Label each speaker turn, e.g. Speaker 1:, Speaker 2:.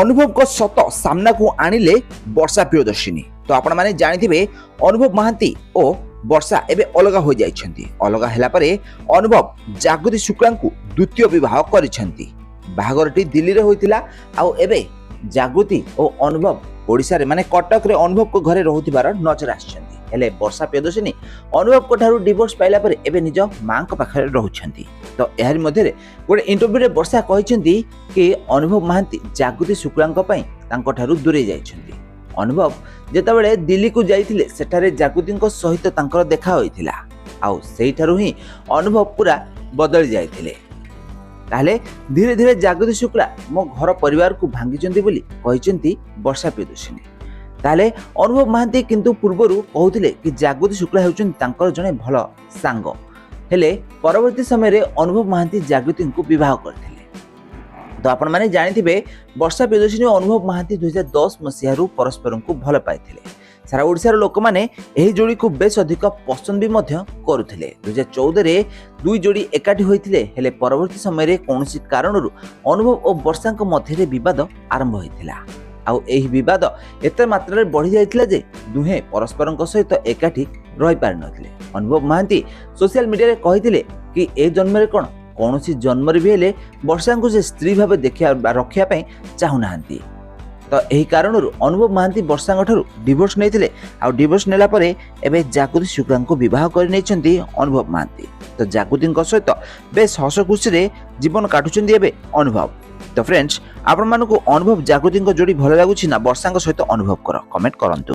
Speaker 1: अनुभव को सत सामना को आनिले वर्षा प्रियदर्शिनी। तो आपण माने जानिथिबे अनुभव महांती और वर्षा एबे अलगा हो जाइछंती। अलगा हैला परे अनुभव जागृति शुक्ला को द्वितीय विवाह करिछंती। बाहागरटी दिल्ली रे होइतिला आउ एबे जागृति और अनुभव ओडिसा रे माने कटक रे अनुभव को घरे रहुतिबार नजर आछंती। हेले वर्षा प्रियदर्शिनी अनुभव को ठारू डिवोर्स पाइला परे एबे निज मां को पाखरे रहुछंती। तो एहर मध्ये रे गोटे इंटरव्यू रे वर्षा कहिछंती कि अनुभव महांती जागृति शुक्लांक पई तांको ठारू दूरे जाइछंती। अनुभव जेतेबेले दिल्ली को जाइथिले सेठारे जागृतिंक सहित तांकर देखा होइथिला आउ सेही ठारू ही अनुभव पूरा बदल जाइथिले। ताहले धीरे धीरे जागृति शुक्ला मो घर परिवार को भांगिचंती बोली कहिचंती वर्षा प्रियदर्शिनी। ताहले अनुभव महांती किंतु पूर्वरु कहउथिले कि जागृति शुक्ला हेउचंती तांकर जने भलो सांग। हेले परवर्ती समय रे अनुभव महांती जागृति को विवाह करथिले। तो आपण माने जानिथिबे वर्षा प्रियदर्शिनी और अनुभव महांती 2010 मसिया रु परस्पर को भल पाइथिले। सारा ओडिसा रो लोक माने एही जोड़ी को बेस अधिक पसंद भी मध्य करुथिले। 2014 रे दुई जोड़ी एकाठी होइथिले। हेले परवर्ती समय रे कोनोसी कारणरु अनुभव और वर्षा को मध्य रे विवाद आरंभ होइथिला आउ एही विवाद एते मात्रा रे बढ़ी जाइथिला जे दुहे परस्परक सहित एकाठी रहि पार नथिले। अनुभव महांती सोशल मीडिया रे कहिथिले कि ए जन्म रे कोनोसी जन्म रे भी हेले वर्षा को से स्त्री भाबे देखिया रखिया पई चाहु नाहंती। तो एही कारणरु अनुभव महांती वर्षा ठारू डिवोर्स नैथिले आउ डिवोर्स नेला परे एबे जागृति शुक्ला को विवाह कर नैछंती अनुभव महांती। तो जागृति सहित बेस हस खुशी रे जीवन काटुचंती एबे अनुभव। तो फ्रेंड्स आपण मानको अनुभव जागृति जोड़ी भल लागुछि ना वर्षा सहित अनुभव कर कमेंट करंतु।